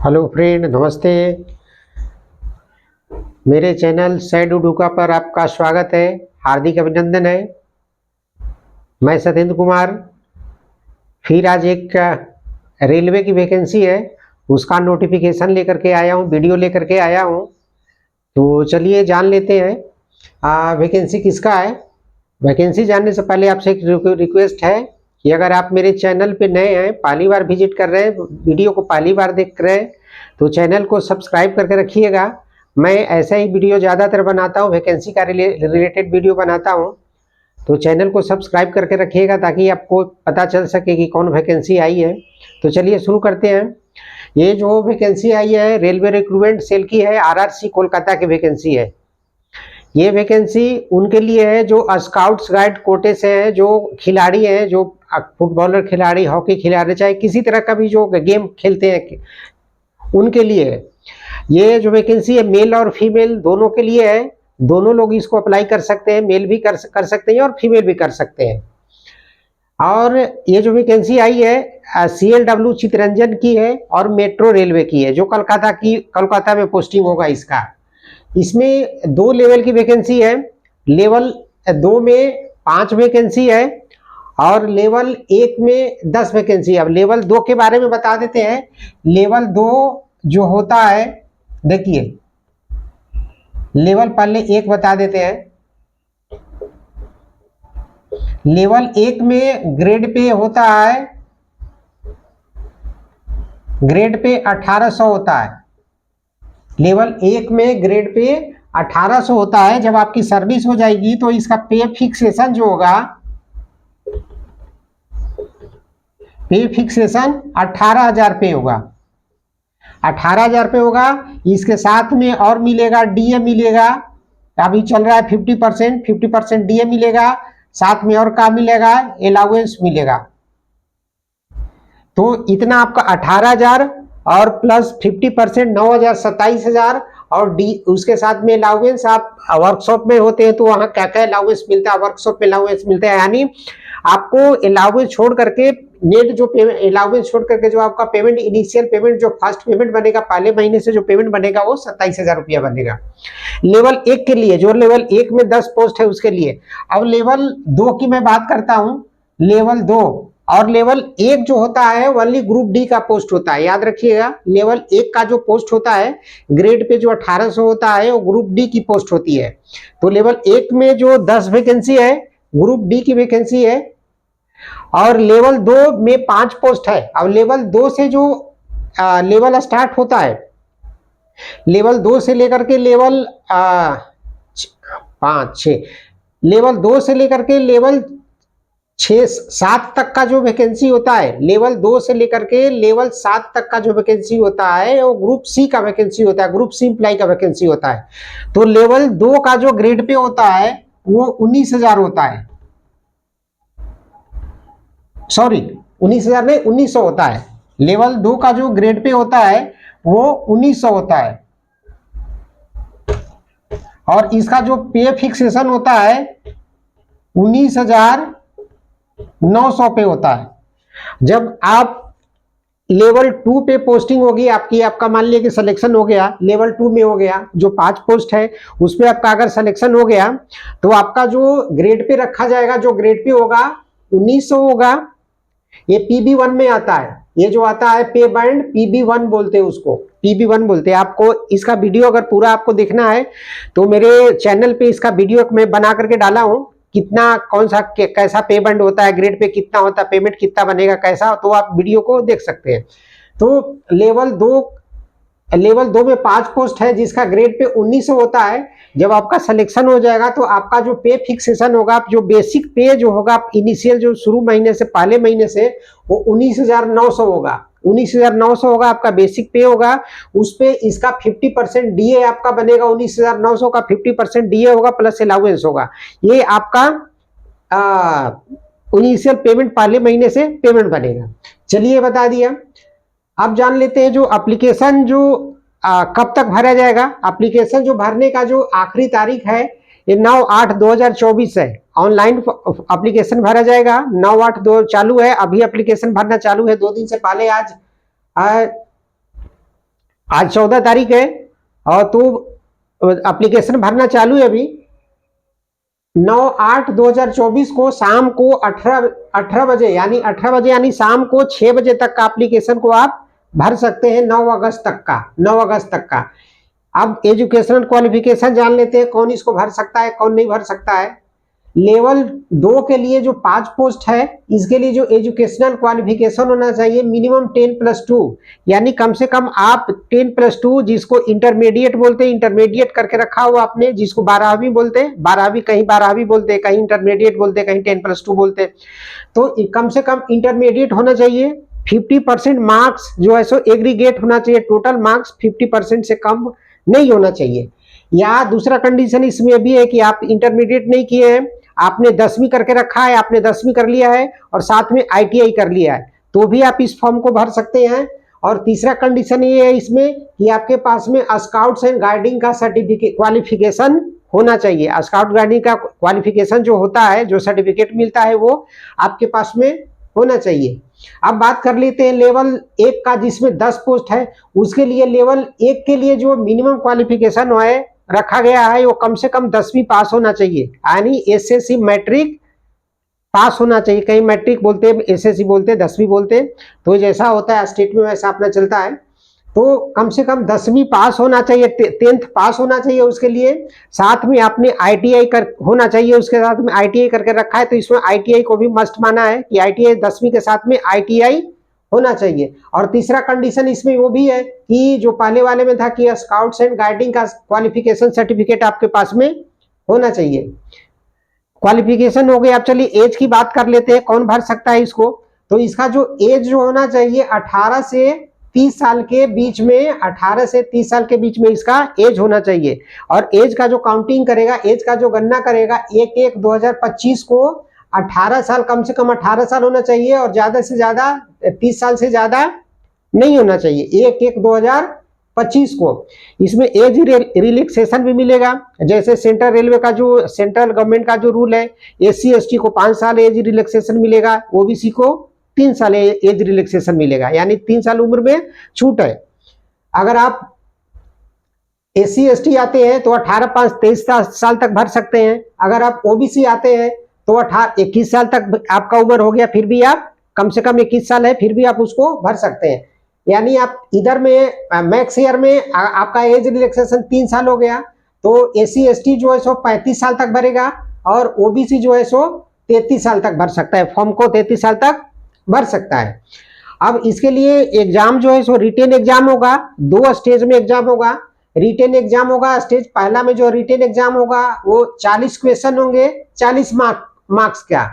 Hello friend, नमस्ते। मेरे channel sad उडुका पर आपका स्वागत है, हार्दिक अभिनंदन है। मैं सत्येंद्र कुमार फिर आज एक रेलवे की वैकेंसी है, उसका नोटिफिकेशन लेकर के आया हूँ, वीडियो लेकर के आया हूँ। तो चलिए जान लेते हैं वैकेंसी किसका है। वैकेंसी जानने से पहले आपसे एक रिक्वेस्ट है कि अगर आप मेरे चैनल पे नए हैं, पहली बार विजिट कर रहे हैं, वीडियो को पहली बार देख रहे हैं, तो चैनल को सब्सक्राइब करके रखिएगा। मैं ऐसा ही वीडियो ज़्यादातर बनाता हूँ, वैकेंसी का रिलेटेड वीडियो बनाता हूँ। तो चैनल को सब्सक्राइब करके रखिएगा ताकि आपको पता चल सके कि कौन वैकेंसी आई है। तो चलिए शुरू करते हैं। ये जो वैकेंसी आई है रेलवे रिक्रूटमेंट सेल की है, आरआरसी कोलकाता की वैकेंसी है। ये वैकेंसी उनके लिए है जो स्काउट्स गाइड कोटे से हैं, जो खिलाड़ी हैं, जो फुटबॉलर खिलाड़ी, हॉकी खिलाड़ी, चाहे किसी तरह का भी जो गेम खेलते हैं, उनके लिए है। ये जो वैकेंसी है मेल और फीमेल दोनों के लिए है। दोनों लोग इसको अप्लाई कर सकते हैं, मेल भी कर सकते हैं और फीमेल भी कर सकते हैं। और ये जो वैकेंसी आई है CLW चितरंजन की है और मेट्रो रेलवे की है, जो कोलकाता में पोस्टिंग होगा इसका। इसमें 2 लेवल की वैकेंसी है। लेवल 2 में 5 वैकेंसी है और लेवल 1 में 10 वैकेंसी है। अब लेवल 2 के बारे में बता देते हैं। लेवल 2 जो होता है, देखिए लेवल पहले 1 बता देते हैं। लेवल 1 में ग्रेड पे होता है, ग्रेड पे 1800 होता है। लेवल 1 में ग्रेड पे 1800 होता है। जब आपकी सर्विस हो जाएगी तो इसका पे फिक्सेशन जो होगा, पे फिक्सेशन 18,000 पे होगा। 18,000 पे होगा। इसके साथ में और मिलेगा, डीए मिलेगा। अभी चल रहा है 50% डीए मिलेगा। साथ में और क्या मिलेगा, अलाउंस मिलेगा। तो इतना आपका 18,000 और प्लस 50% 9,000, 27,000 और डी उसके साथ में अलाउंस। आप वर्कशॉप में होते हैं तो वहां क्या क्या अलाउंस मिलता है, वर्कशॉप में अलाउंस मिलता है। यानी आपको अलाउंस छोड़ करके, नेट जो पेमेंट अलाउंस छोड़ करके जो आपका पेमेंट, इनिशियल पेमेंट, जो फर्स्ट पेमेंट बनेगा पहले महीने से, जो पेमेंट बनेगा वो 27,000 रुपया बनेगा लेवल 1 के लिए। जो लेवल 1 में 10 पोस्ट है उसके लिए। अब लेवल 2 की मैं बात करता हूं। लेवल 2 और लेवल 1 जो होता है ओनली ग्रुप डी का पोस्ट होता है, याद रखिएगा। लेवल 1 का जो पोस्ट होता है ग्रेड पे जो 1800 होता है वो ग्रुप डी की पोस्ट होती है। तो लेवल 1 में जो 10 वैकेंसी है ग्रुप डी की वैकेंसी है और लेवल 2 में 5 पोस्ट है। अब लेवल 2 से जो लेवल स्टार्ट होता है, लेवल 2 से लेकर के लेवल 5-6, लेवल 2 से लेकर के लेवल 6-7 तक का जो वैकेंसी होता है, लेवल 2 से लेकर के लेवल 7 तक का जो वैकेंसी होता है वो ग्रुप सी का वैकेंसी होता है, ग्रुप सी एम्प्लॉय का वैकेंसी होता है। तो लेवल 2 का जो ग्रेड पे होता है वो 19,000 होता है। सॉरी, 19,000 नहीं, 1900 होता है। लेवल 2 का जो ग्रेड पे होता है वो 1900 होता है और इसका जो पे फिक्सेशन होता है 19,900 पे होता है। जब आप लेवल 2 पे पोस्टिंग होगी आपकी, आपका मान लिया कि सिलेक्शन हो गया, लेवल 2 में हो गया, जो 5 पोस्ट है उसमें आपका अगर सिलेक्शन हो गया तो आपका जो ग्रेड पे रखा जाएगा, जो ग्रेड पे होगा 1900 होगा। ये PB1 में आता है। ये जो आता है पे बैंड PB1 बोलते हैं, उसको PB1 बोलते हैं। आपको इसका वीडियो अगर पूरा आपको देखना है तो मेरे चैनल पे इसका वीडियो मैं बना करके डाला हूं, कितना कौन सा कैसा पे बैंड होता है, ग्रेड पे कितना होता है, पेमेंट कितना बनेगा कैसा, तो आप वीडियो को देख सकते हैं। तो लेवल 2 में 5 पोस्ट है जिसका ग्रेड पे 1900 होता है। जब आपका सिलेक्शन हो जाएगा तो आपका जो पे फिक्सेशन होगा, जो बेसिक पे जो होगा इनिशियल, जो शुरू महीने से पहले महीने से, वो 19,900 होगा। 19,900 होगा आपका बेसिक पे होगा। उस पे इसका 50% डीए आपका बनेगा। 19,900 का 50% डीए होगा प्लस अलाउंस होगा। ये आपका इनिशियल पेमेंट पहले महीने से पेमेंट बनेगा। चलिए बता दिया। अब जान लेते हैं जो एप्लीकेशन जो कब तक भरा जाएगा। एप्लीकेशन जो भरने का जो आखिरी तारीख है ये 9/8/2024 है। ऑनलाइन एप्लीकेशन भरा जाएगा। 9/8 चालू है, अभी एप्लीकेशन भरना चालू है। 2 दिन से पहले आज आज 14 तारीख है और तो एप्लीकेशन भरना चालू है अभी। 9/8/2024 को शाम को 18 बजे यानी शाम को 6 बजे तक का एप्लीकेशन को आप भर सकते हैं। 9 अगस्त तक का। अब एजुकेशनल क्वालिफिकेशन जान लेते हैं, कौन इसको भर सकता है कौन नहीं भर सकता है। लेवल 2 के लिए जो 5 पोस्ट है, इसके लिए जो एजुकेशनल क्वालिफिकेशन होना चाहिए मिनिमम 10+2, यानी कम से कम आप 10+2, जिसको इंटरमीडिएट बोलते हैं, इंटरमीडिएट करके रखा हुआ आपने, जिसको 12वीं बोलते हैं, 12वीं कहीं 12वीं बोलते हैं, कहीं इंटरमीडिएट बोलते हैं, कहीं 10+2 बोलते हैं। तो कम से कम इंटरमीडिएट होना चाहिए। 50% मार्क्स जो है सो एग्रीगेट होना चाहिए, टोटल मार्क्स 50% से कम नहीं होना चाहिए। या दूसरा कंडीशन इसमें भी है कि आप इंटरमीडिएट नहीं किए हैं, आपने 10वीं करके रखा है, आपने 10वीं कर लिया है और साथ में ITI कर लिया है, तो भी आप इस फॉर्म को भर सकते हैं। और तीसरा कंडीशन ये है इसमें कि आपके पास में स्काउट्स एंड गाइडिंग का सर्टिफिकेट क्वालिफिकेशन होना चाहिए। स्काउट गाइडिंग का क्वालिफिकेशन जो होता है, जो सर्टिफिकेट मिलता है, वो आपके पास में होना चाहिए। अब बात कर लेते हैं लेवल 1 का, जिसमें 10 पोस्ट है। उसके लिए लेवल 1 के लिए जो मिनिमम क्वालिफिकेशन है रखा गया है, वो कम से कम 10वीं पास होना चाहिए, यानी SSC मैट्रिक पास होना चाहिए। कहीं मैट्रिक बोलते हैं, SSC बोलते हैं, 10वीं बोलते हैं, तो जैसा होता है स्टेट में वैसा अपना चलता है। तो कम से कम 10वीं पास होना चाहिए, 10th पास होना चाहिए। उसके लिए साथ में आपने ITI कर होना चाहिए, उसके साथ में ITI करके रखा है, तो इसमें ITI को भी मस्ट माना है कि ITI 10वीं के साथ में ITI होना चाहिए। और तीसरा कंडीशन इसमें वो भी है कि जो पहले वाले में था कि स्काउट्स एंड गाइडिंग का क्वालिफिकेशन सर्टिफिकेट आपके पास में होना चाहिए। क्वालिफिकेशन हो गया। अब चलिए एज की बात कर लेते हैं, कौन भर सकता है इसको। तो इसका जो एज जो होना चाहिए 18 से 30 साल के बीच में, 18 से 30 साल के बीच में इसका एज होना चाहिए। और एज का जो काउंटिंग करेगा, एज का जो गणना करेगा, 1/1/2025 को 18 साल, कम से कम 18 साल होना चाहिए और ज्यादा से ज्यादा 30 साल से ज्यादा नहीं होना चाहिए, 1/1/2025 को। इसमें एज रिलैक्सेशन भी मिलेगा, जैसे सेंट्रल रेलवे का जो सेंट्रल गवर्नमेंट का जो रूल है, SC ST को 5 साल एज रिलैक्सेशन मिलेगा, OBC को 3 साल एज रिलैक्सेशन मिलेगा, यानी 3 साल उम्र में छूट है। अगर आप SC ST आते हैं तो 18/5/23 साल तक भर सकते हैं। अगर आप OBC आते हैं तो 21 साल तक आपका उम्र हो गया, फिर भी आप कम से कम 21 साल है, फिर भी आप उसको भर सकते हैं। यानी आप इधर में मैक्स ईयर में आपका एज रिलैक्सेशन 3 साल हो गया, तो SC ST जो है सो 35 साल तक भरेगा और OBC जो है सो 33 साल तक भर सकता है, फॉर्म को 33 साल तक भर सकता है। अब इसके लिए एग्जाम जो है सो रिटेन एग्जाम होगा, 2 स्टेज में एग्जाम होगा। रिटेन एग्जाम होगा, स्टेज पहला में जो रिटेन एग्जाम होगा वो 40 क्वेश्चन होंगे, 40 मार्क्स का,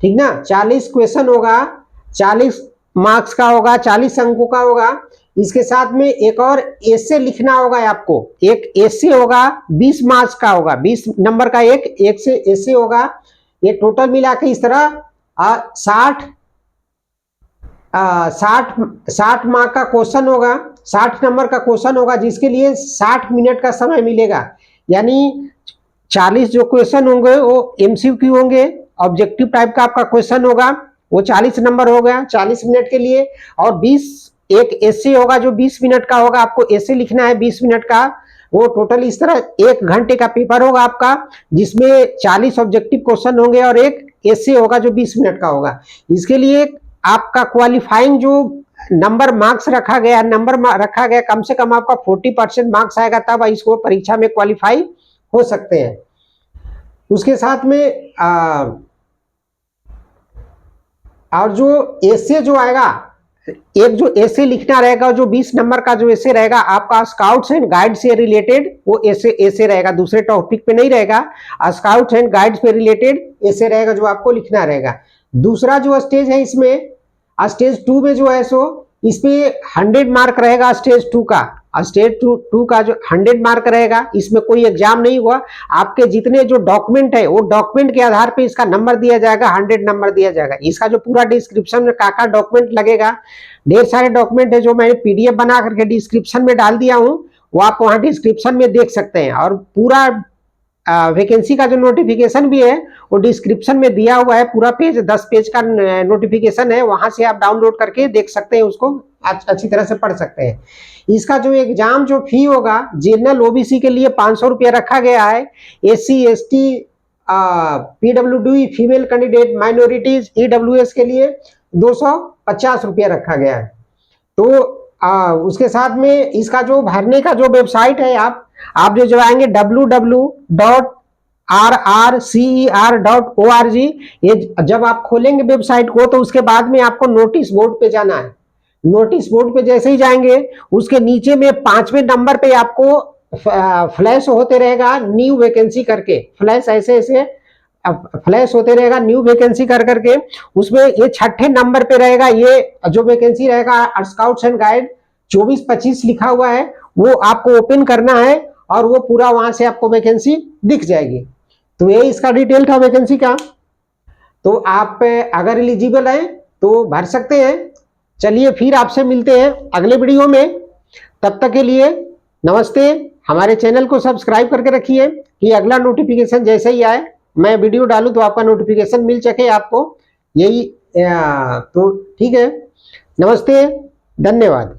ठीक ना, 40 क्वेश्चन होगा, 40 मार्क्स का होगा, 40 अंकों का होगा। इसके साथ में एक और एसे लिखना होगा आपको, एक एसे होगा 20 मार्क्स का होगा, 20 नंबर का एक से एसे होगा। ये टोटल मिला के इस तरह 60 मार्क का क्वेश्चन होगा, 60 नंबर का क्वेश्चन होगा, जिसके लिए 60 मिनट का समय मिलेगा। यानी 40 जो क्वेश्चन होंगे वो MCQ होंगे, ऑब्जेक्टिव टाइप का आपका क्वेश्चन होगा, वो 40 नंबर हो गया 40 मिनट के लिए। और 20 एक एसे होगा जो 20 मिनट का होगा, आपको एसे लिखना है 20 मिनट का, वो टोटल इस तरह 1 घंटे का पेपर होगा आपका, जिसमें 40 ऑब्जेक्टिव क्वेश्चन होंगे और एक एसे होगा जो 20 मिनट का होगा। इसके लिए आपका क्वालिफाइंग जो नंबर मार्क्स रखा गया, कम से कम आपका 40% मार्क्स आएगा, तब इसको परीक्षा में क्वालिफाई हो सकते हैं। उसके साथ में और जो एसे जो आएगा, एक जो एसे लिखना रहेगा, जो 20 नंबर का जो एसे रहेगा आपका स्काउट्स एंड गाइड से रिलेटेड, वो एसे रहेगा, दूसरे टॉपिक पे नहीं रहेगा, स्काउट्स एंड गाइड पे रिलेटेड एसे रहेगा जो आपको लिखना रहेगा। दूसरा जो स्टेज है इसमें, स्टेज 2 में जो है सो इसमें 100 मार्क रहेगा, स्टेज 2 का, स्टेज 2 का जो 100 मार्क रहेगा, इसमें कोई एग्जाम नहीं हुआ, आपके जितने जो डॉक्यूमेंट है वो डॉक्यूमेंट के आधार पे इसका नंबर दिया जाएगा, 100 नंबर दिया जाएगा। इसका जो पूरा डिस्क्रिप्शन में का डॉक्यूमेंट लगेगा, ढेर सारे डॉक्यूमेंट है जो मैंने PDF बना करके डिस्क्रिप्शन में डाल दिया हूँ, वो आप वहाँ डिस्क्रिप्शन में देख सकते हैं। और पूरा वैकेंसी का जो नोटिफिकेशन भी है वो डिस्क्रिप्शन में दिया हुआ है, पूरा पेज 10 पेज का नोटिफिकेशन है, वहां से आप डाउनलोड करके देख सकते हैं, उसको अच्छी तरह से पढ़ सकते हैं। इसका जो एग्जाम जो फी होगा जनरल ओबीसी के लिए 500 रुपया रखा गया है, SC ST PWD female candidate minorities EWS के लिए 250 रुपया रखा गया है। तो उसके साथ में इसका जो भरने का जो वेबसाइट है, आप जो आएंगे www.rrcer.org, ये जब आप खोलेंगे वेबसाइट को तो उसके बाद में आपको नोटिस बोर्ड पे जाना है। नोटिस बोर्ड पे जैसे ही जाएंगे उसके नीचे में 5वें नंबर पे आपको फ्लैश होते रहेगा न्यू वैकेंसी करके, फ्लैश ऐसे ऐसे फ्लैश होते रहेगा न्यू वैकेंसी कर करके, उसमें ये 6ठे नंबर पे रहेगा, ये जो वैकेंसी रहेगा स्काउट्स एंड गाइड 24-25 लिखा हुआ है, वो आपको ओपन करना है और वो पूरा वहां से आपको वैकेंसी दिख जाएगी। तो ये इसका डिटेल था वैकेंसी का। तो आप अगर एलिजिबल हैं तो भर सकते हैं। चलिए फिर आपसे मिलते हैं अगले वीडियो में, तब तक के लिए नमस्ते। हमारे चैनल को सब्सक्राइब करके रखिए कि अगला नोटिफिकेशन जैसे ही आए मैं वीडियो डालूं तो आपका नोटिफिकेशन मिल सके आपको। यही तो ठीक है, नमस्ते, धन्यवाद।